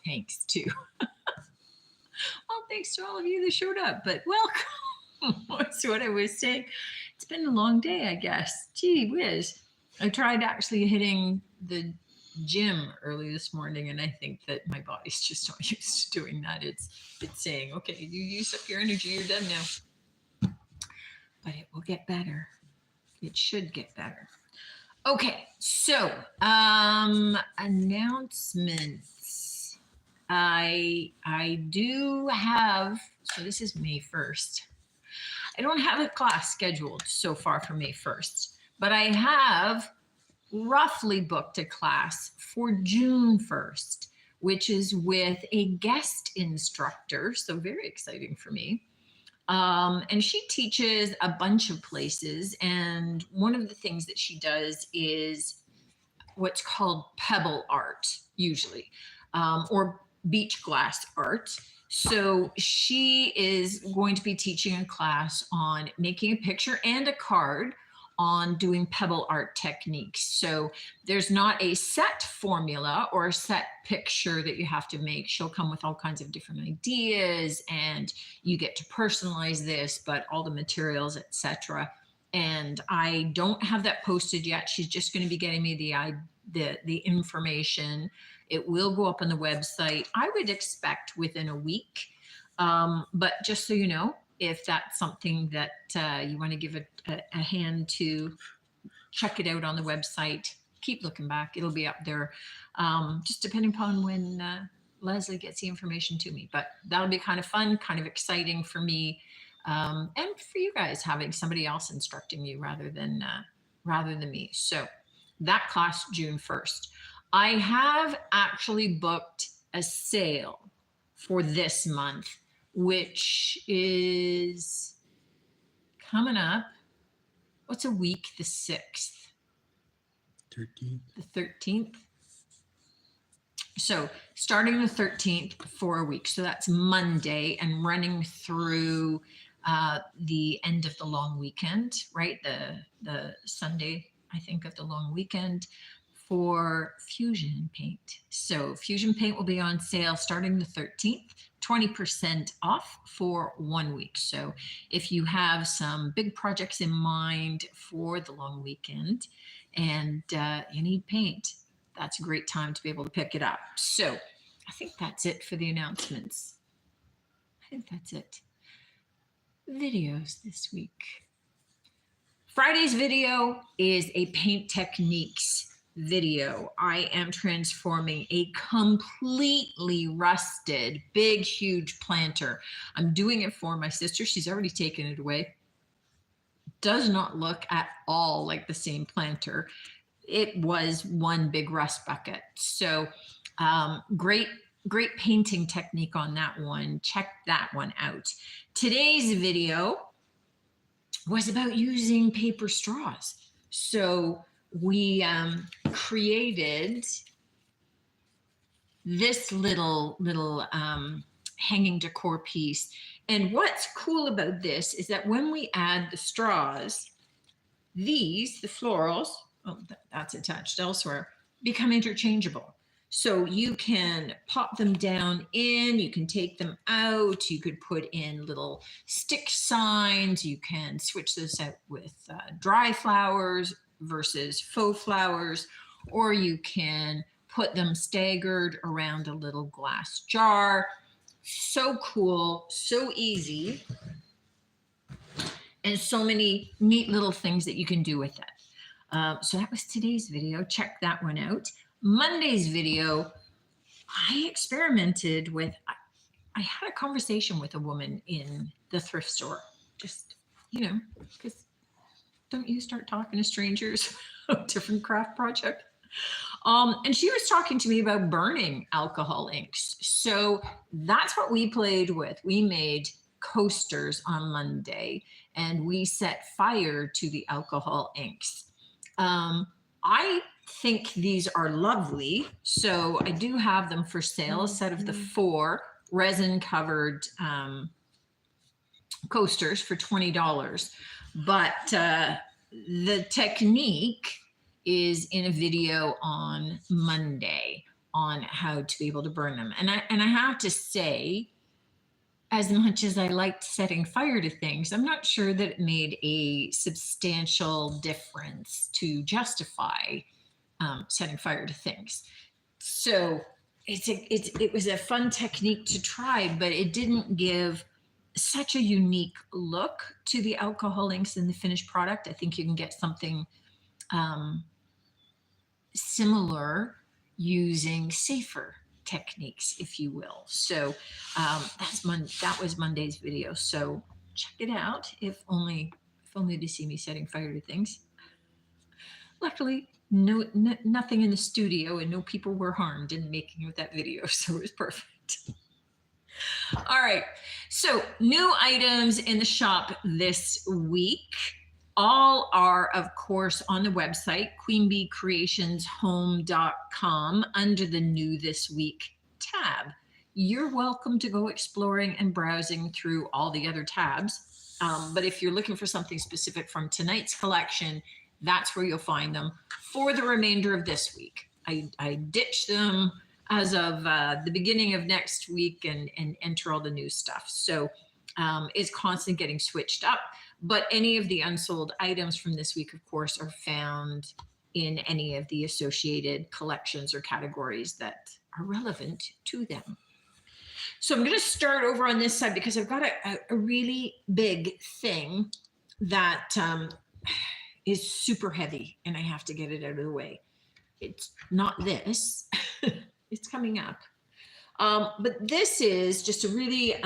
thanks too. Well, thanks to all of you that showed up, but welcome. That's what I was saying. It's been a long day, I guess. Gee whiz. I tried actually hitting the gym early this morning, and I think that my body's just not used to doing that. It's saying, okay, you use up your energy, you're done now. But it will get better. It should get better. Okay, so announcements. I do have, so this is May 1st. I don't have a class scheduled so far for May 1st, but I have roughly booked a class for June 1st, which is with a guest instructor. So very exciting for me. And she teaches a bunch of places. And one of the things that she does is what's called pebble art, usually, or beach glass art. So she is going to be teaching a class on making a picture and a card on doing pebble art techniques. So there's not a set formula or a set picture that you have to make. She'll come with all kinds of different ideas, and you get to personalize this, but all the materials, etc. And I don't have that posted yet. She's just going to be getting me the information. It will go up on the website, I would expect within a week. But just so you know, if that's something that you want to give a hand to, check it out on the website. Keep looking back. It'll be up there, just depending upon when Leslie gets the information to me. But that'll be kind of fun, kind of exciting for me, and for you guys, having somebody else instructing you rather than me. So that class, June 1st. I have actually booked a sale for this month, which is coming up. What's a week? The 6th. 13th. The 13th. So starting the 13th for a week. So that's Monday and running through the end of the long weekend, right? The Sunday, I think, of the long weekend for Fusion Paint. So Fusion Paint will be on sale starting the 13th, 20% off for 1 week. So if you have some big projects in mind for the long weekend and you need paint, that's a great time to be able to pick it up. So I think that's it for the announcements. I think that's it. Videos this week. Friday's video is a paint techniques video. I am transforming a completely rusted, big, huge planter. I'm doing it for my sister. She's already taken it away. Does not look at all like the same planter. It was one big rust bucket. So great painting technique on that one. Check that one out. Today's video was about using paper straws. So we created this little hanging decor piece. And what's cool about this is that when we add the straws, the florals, oh, that's attached elsewhere, become interchangeable. So you can pop them down in, you can take them out, you could put in little stick signs, you can switch this out with dry flowers versus faux flowers, or you can put them staggered around a little glass jar. So cool, so easy, and so many neat little things that you can do with it. So that was today's video. Check that one out. Monday's video, I experimented with, I had a conversation with a woman in the thrift store. Just, because don't you start talking to strangers about different craft project? And she was talking to me about burning alcohol inks. So that's what we played with. We made coasters on Monday and we set fire to the alcohol inks. I think these are lovely. So I do have them for sale, a set of the 4 resin covered coasters for $20. But the technique is in a video on Monday. on how to be able to burn them. And I have to say, as much as I liked setting fire to things, I'm not sure that it made a substantial difference to justify setting fire to things. So it was a fun technique to try, but it didn't give such a unique look to the alcohol inks in the finished product. I think you can get something similar using safer techniques, if you will. So that was Monday's video. So check it out, if only to see me setting fire to things. Luckily, nothing in the studio and no people were harmed in the making of that video, so it was perfect. All right, so new items in the shop this week. All are, of course, on the website, queenbeecreationshome.com, under the New This Week tab. You're welcome to go exploring and browsing through all the other tabs. But if you're looking for something specific from tonight's collection, that's where you'll find them for the remainder of this week. I ditch them as of the beginning of next week and enter all the new stuff. So it's constantly getting switched up. But any of the unsold items from this week, of course, are found in any of the associated collections or categories that are relevant to them. So I'm going to start over on this side because I've got a really big thing that is super heavy and I have to get it out of the way. It's not this. It's coming up. But this is just a really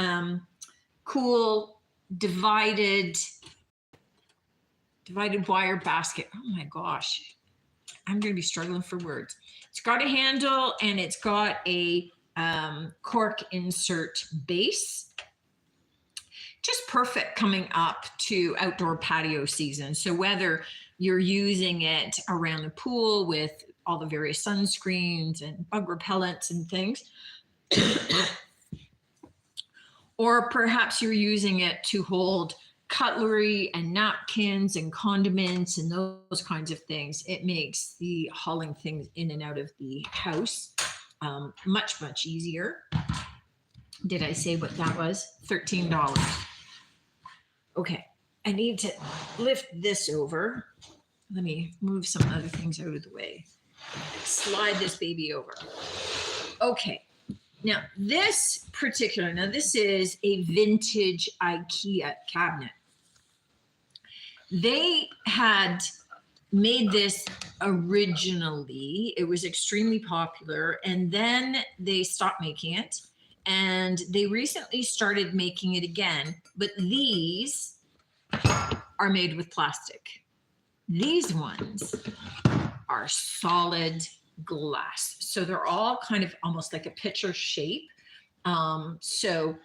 cool divided wire basket. Oh my gosh, I'm going to be struggling for words. It's got a handle and it's got a cork insert base. Just perfect coming up to outdoor patio season. So whether you're using it around the pool with all the various sunscreens and bug repellents and things, or perhaps you're using it to hold cutlery and napkins and condiments and those kinds of things, it makes the hauling things in and out of the house much, much easier. Did I say what that was? $13. Okay, I need to lift this over. Let me move some other things out of the way. Slide this baby over. Okay. Now, this is a vintage Ikea cabinet. They had made this originally. It was extremely popular, and then they stopped making it, and they recently started making it again, but these are made with plastic. These ones are solid glass. So they're all kind of almost like a pitcher shape. So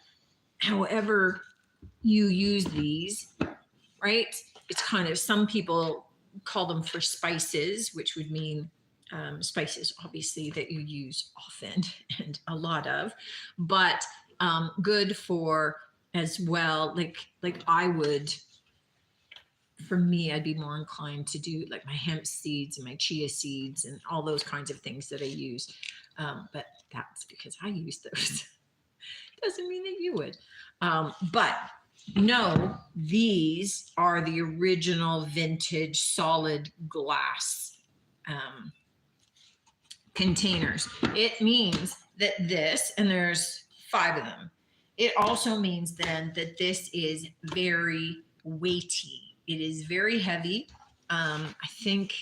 however you use these, right? It's kind of, some people call them for spices, which would mean spices, obviously, that you use often and a lot of, but good for as well, like I would, for me, I'd be more inclined to do like my hemp seeds and my chia seeds and all those kinds of things that I use. But that's because I use those. Doesn't mean that you would. But no, these are the original vintage solid glass containers. It means that this, and there's 5 of them. It also means then that this is very weighty. It is very heavy. I think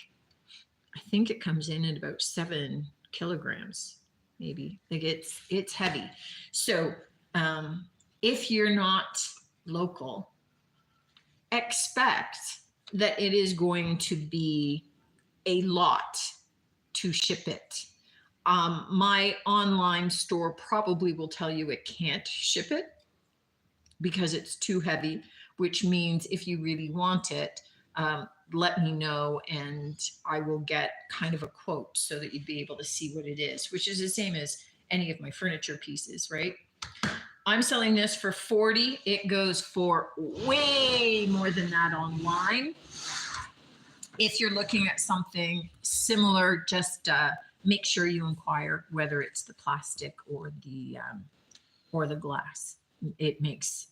it comes in at about 7 kilograms, maybe. Like it's heavy. So if you're not local, expect that it is going to be a lot to ship it. My online store probably will tell you it can't ship it because it's too heavy, which means if you really want it, let me know and I will get kind of a quote so that you'd be able to see what it is, which is the same as any of my furniture pieces, right? I'm selling this for $40. It goes for way more than that online. If you're looking at something similar, just make sure you inquire whether it's the plastic or the glass. It makes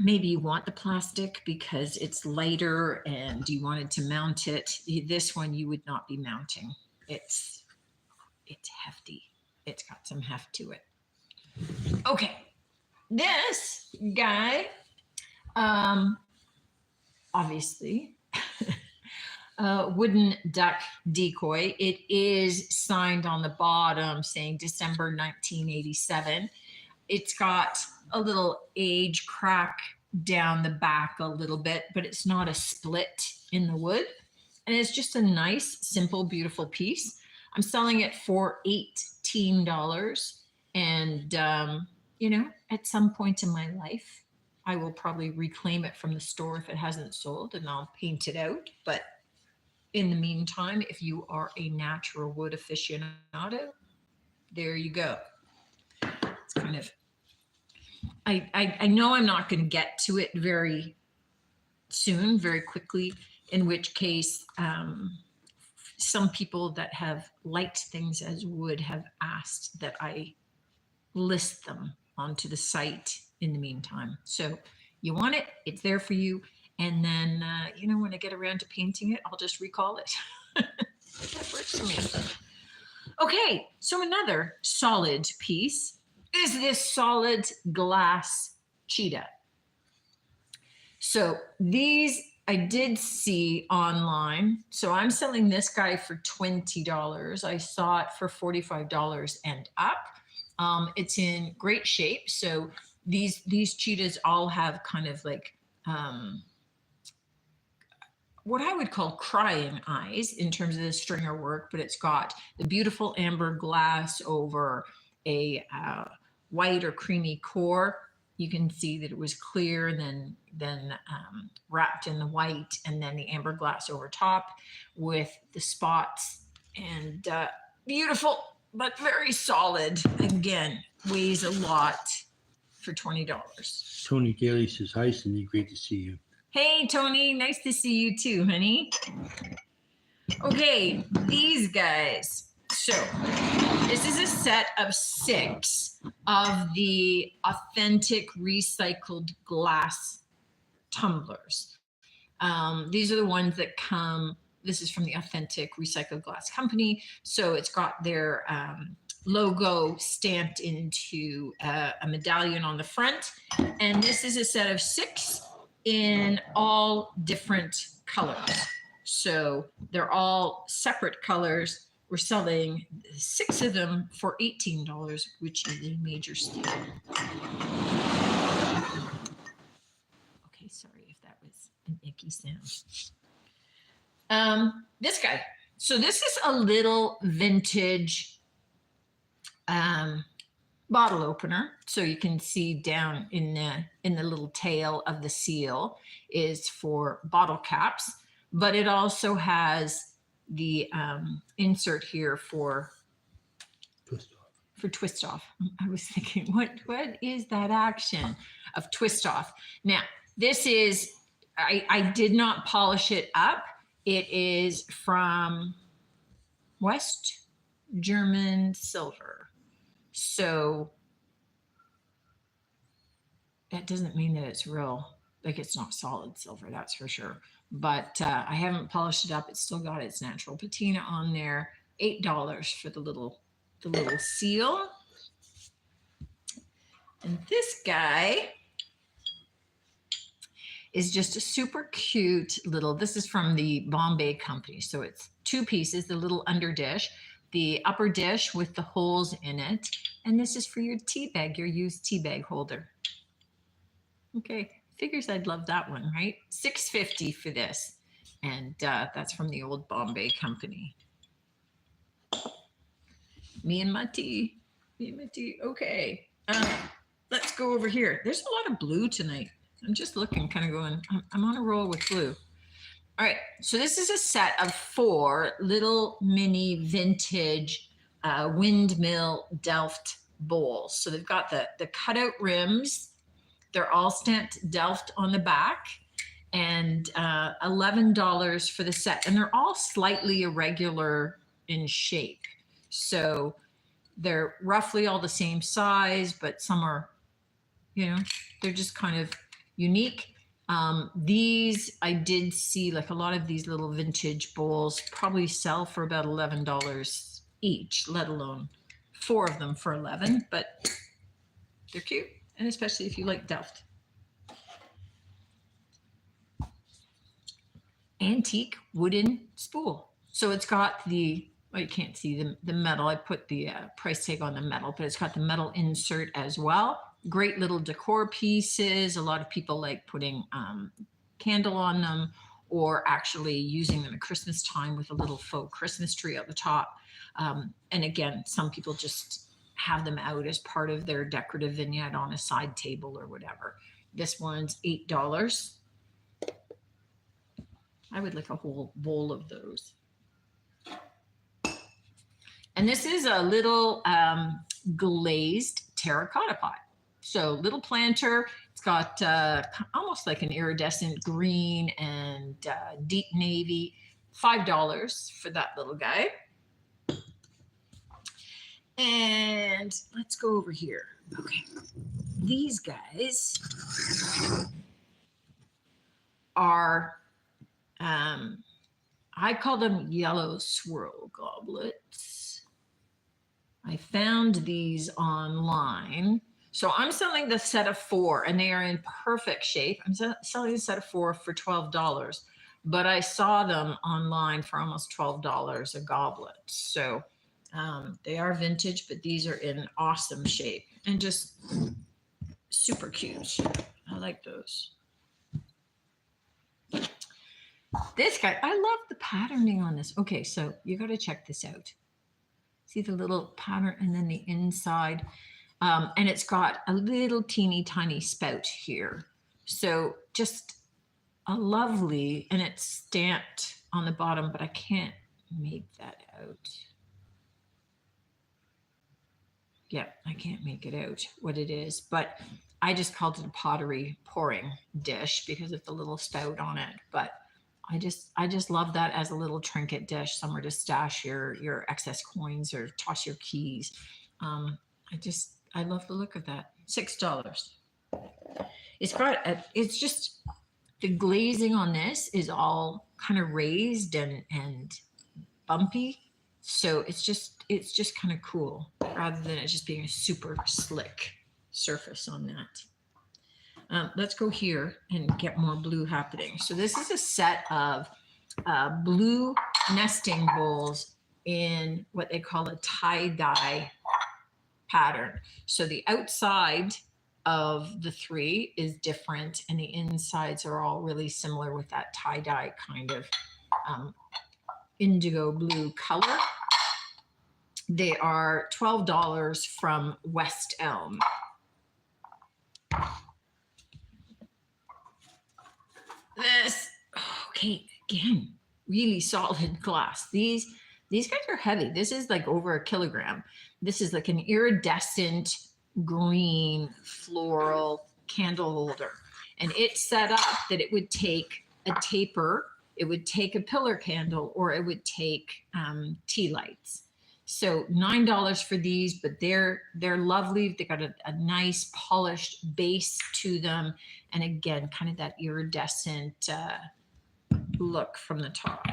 maybe you want the plastic because it's lighter and you wanted to mount it. This one you would not be mounting. It's hefty. It's got some heft to it. Okay, this guy, obviously, wooden duck decoy. It is signed on the bottom saying December 1987. It's got a little age crack down the back a little bit, but it's not a split in the wood. And it's just a nice, simple, beautiful piece. I'm selling it for $18. And, at some point in my life, I will probably reclaim it from the store if it hasn't sold, and I'll paint it out. But in the meantime, if you are a natural wood aficionado, there you go. It's kind of, I know I'm not going to get to it very soon, very quickly, in which case some people that have liked things as wood have asked that I list them onto the site in the meantime. So you want it, it's there for you. And then, when I get around to painting it, I'll just recall it. That works for me. Okay, so another solid piece is this solid glass Cheetah. So these I did see online. So I'm selling this guy for $20. I saw it for $45 and up. It's in great shape. So these cheetahs all have kind of like what I would call crying eyes in terms of the stringer work, but it's got the beautiful amber glass over a white or creamy core. You can see that it was clear, and then wrapped in the white, and then the amber glass over top with the spots, and beautiful, but very solid. Again, weighs a lot for $20. Tony Daly says, hi, Cindy. Great to see you. Hey, Tony. Nice to see you too, honey. Okay, these guys. So this is a set of 6 of the authentic recycled glass tumblers. These are the ones that come, this is from the Authentic Recycled Glass Company. So it's got their logo stamped into a medallion on the front. And this is a set of 6 in all different colors. So they're all separate colors. We're selling 6 of them for $18, which is a major steal. Okay, sorry if that was an icky sound. This guy. So this is a little vintage bottle opener. So you can see down in the little tail of the seal is for bottle caps, but it also has the insert here for twist off. I was thinking, what is that action of twist off? Now, this is, I did not polish it up. It is from West German silver. So that doesn't mean that it's real, like it's not solid silver, that's for sure. But I haven't polished it up. It's still got its natural patina on there. $8 for the little seal. And this guy is just a super cute little, this is from the Bombay company. So it's 2 pieces, the little under dish, the upper dish with the holes in it. And this is for your tea bag, your used tea bag holder. Okay. Figures I'd love that one, right? $6.50 for this. And that's from the old Bombay company. Me and my tea. Okay. Let's go over here. There's a lot of blue tonight. I'm just looking, kind of going, I'm on a roll with blue. All right. So this is a set of 4 little mini vintage Windmill Delft bowls. So they've got the cutout rims. They're all stamped Delft on the back, and $11 for the set. And they're all slightly irregular in shape. So they're roughly all the same size, but some are, they're just kind of unique. These I did see, like a lot of these little vintage bowls probably sell for about $11 each, let alone 4 of them for 11, but they're cute. And especially if you like Delft. Antique wooden spool. So it's got the, well, you can't see the metal. I put the price tag on the metal, but it's got the metal insert as well. Great little decor pieces. A lot of people like putting candle on them, or actually using them at Christmas time with a little faux Christmas tree at the top. And again, some people just have them out as part of their decorative vignette on a side table or whatever. This one's $8. I would like a whole bowl of those. And this is a little glazed terracotta pot. So little planter. It's got almost like an iridescent green and deep navy. $5 for that little guy. And let's go over here. Okay. These guys are, I call them yellow swirl goblets. I found these online. So I'm selling the set of 4 and they are in perfect shape. I'm selling the set of 4 for $12, but I saw them online for almost $12 a goblet. So they are vintage, but these are in awesome shape and just super cute. I like those. This guy, I love the patterning on this. Okay, so you got to check this out. See the little pattern and then the inside. And it's got a little teeny tiny spout here. So just a lovely, and it's stamped on the bottom, but I can't make that out. Yeah, I can't make it out what it is, but I just called it a pottery pouring dish because it's a little spout on it. But I just love that as a little trinket dish, somewhere to stash your excess coins or toss your keys. I love the look of that. $6. It's just, the glazing on this is all kind of raised and bumpy. So it's just kind of cool rather than it just being a super slick surface on that. Let's go here and get more blue happening. So this is a set of blue nesting bowls in what they call a tie-dye pattern. So the outside of the 3 is different and the insides are all really similar with that tie-dye kind of indigo blue color. They are $12 from West Elm. This, okay, again, really solid glass. These guys are heavy. This is like over a kilogram. This is like an iridescent green floral candle holder. And it's set up that it would take a taper, it would take a pillar candle, or it would take tea lights. So $9 for these, but they're lovely. They got a nice polished base to them. And again, kind of that iridescent look from the top.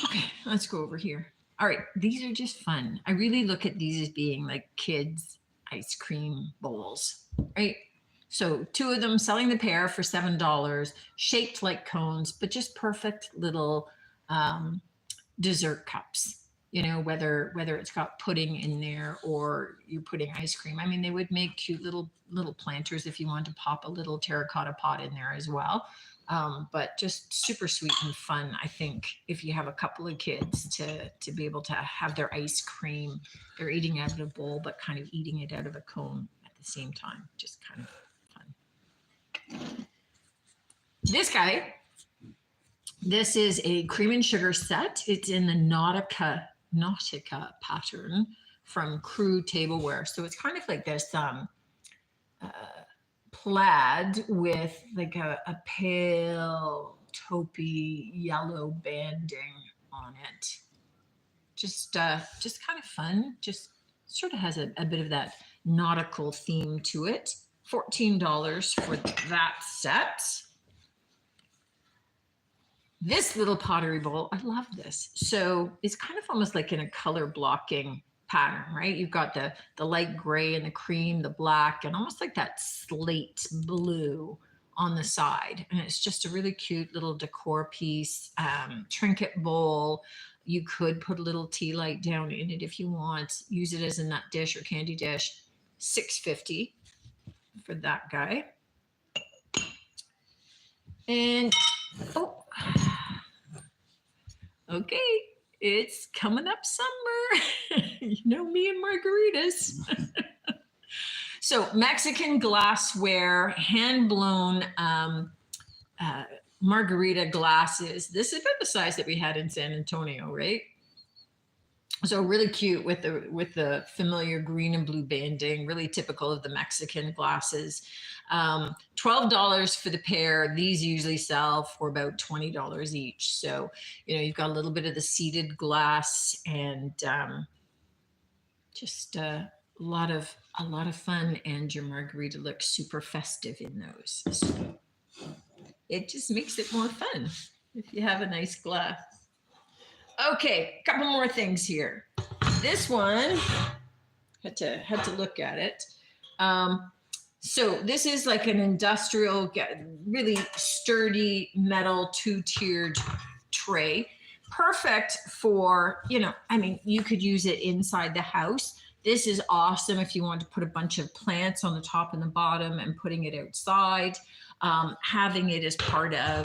Okay, let's go over here. All right, these are just fun. I really look at these as being like kids' ice cream bowls, right? So 2 of them, selling the pair for $7, shaped like cones, but just perfect little dessert cups. You know, whether it's got pudding in there or you're putting ice cream. I mean, they would make cute little planters if you want to pop a little terracotta pot in there as well. But just super sweet and fun, I think, if you have a couple of kids to be able to have their ice cream. They're eating out of a bowl, but kind of eating it out of a cone at the same time. Just kind of fun. This guy, this is a cream and sugar set. It's in the Nautica pattern from Crew Tableware. So it's kind of like this plaid with like a pale taupey yellow banding on it. Just kind of fun. Just sort of has a bit of that nautical theme to it. $14 for that set. This little pottery bowl, I love this. So it's kind of almost like in a color blocking pattern, right? You've got the light gray and the cream, the black, and almost like that slate blue on the side. And it's just a really cute little decor piece. Trinket bowl. You could put a little tea light down in it if you want. Use it as a nut dish or candy dish. $6.50 for that guy. And oh, okay, it's coming up summer. You know me and margaritas. So Mexican glassware, hand blown Margarita glasses. This is about the size that we had in San Antonio, right? So really cute with the familiar green and blue banding, really typical of the Mexican glasses. $12 for the pair. These usually sell for about $20 each. So, you know, you've got a little bit of the seeded glass and just a lot of fun, and your margarita looks super festive in those. So it just makes it more fun if you have a nice glass. Okay, a couple more things here. This one, had to look at it. So this is like an industrial, really sturdy metal 2-tiered tray. Perfect for, you know, I mean, you could use it inside the house. This is awesome if you want to put a bunch of plants on the top and the bottom and putting it outside. Having it as part of,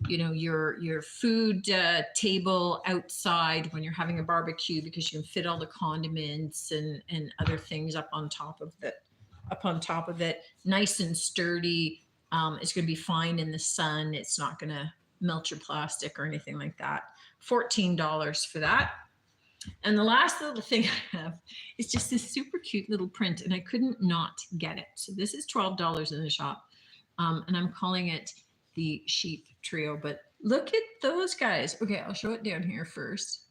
you know, your food table outside when you're having a barbecue, because you can fit all the condiments and other things up on top of it. Nice and sturdy. It's going to be fine in the sun. It's not going to melt your plastic or anything like that. $14 for that. And the last little thing I have is just this super cute little print, and I couldn't not get it. So this is $12 in the shop, and I'm calling it the sheep trio. But look at those guys. Okay, I'll show it down here first.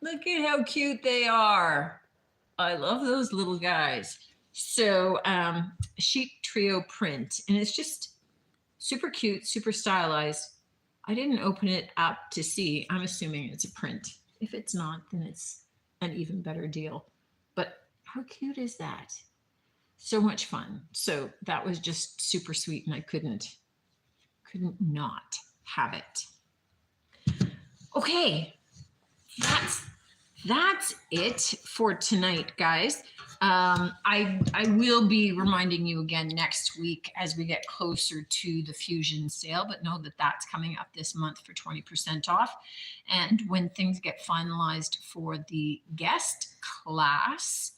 Look at how cute they are. I love those little guys. So sheep trio print, and it's just super cute, super stylized. I didn't open it up to see. I'm assuming it's a print. If it's not, then it's an even better deal. But how cute is that? So much fun. So that was just super sweet, and I couldn't not have it. Okay, that's it for tonight, guys. I will be reminding you again next week as we get closer to the Fusion sale, but know that that's coming up this month for 20% off. And when things get finalized for the guest class,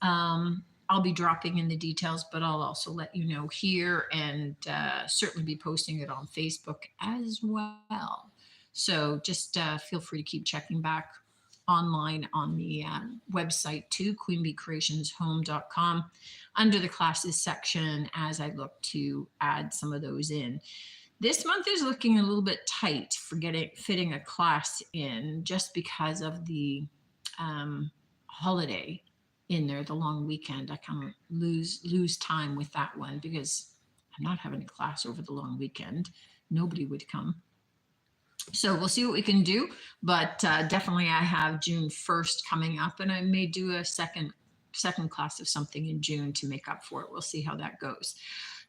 I'll be dropping in the details, but I'll also let you know here, and certainly be posting it on Facebook as well. So just feel free to keep checking back online on the website too, queenbeecreationshome.com, under the classes section, as I look to add some of those in. This month is looking a little bit tight for fitting a class in, just because of the holiday in there, the long weekend. I kind of lose time with that one, because I'm not having a class over the long weekend. Nobody would come. So we'll see what we can do, but definitely I have June 1st coming up, and I may do a second class of something in June to make up for it. We'll see how that goes.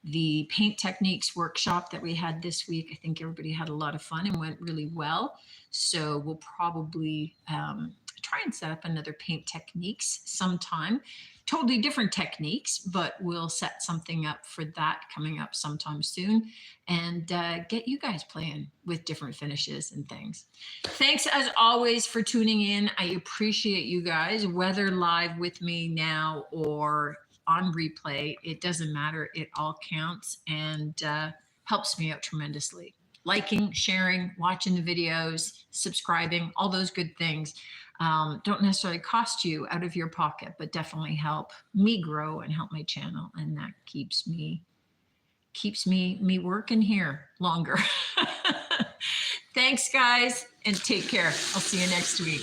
The paint techniques workshop that we had this week, I think everybody had a lot of fun and went really well. So we'll probably try and set up another paint techniques sometime. Totally different techniques, but we'll set something up for that coming up sometime soon, and get you guys playing with different finishes and things. Thanks as always for tuning in. I appreciate you guys, whether live with me now or on replay. It doesn't matter. It all counts, and helps me out tremendously. Liking, sharing, watching the videos, subscribing, all those good things. Don't necessarily cost you out of your pocket, but definitely help me grow and help my channel. And that keeps me keeps me working here longer. Thanks, guys, and take care. I'll see you next week.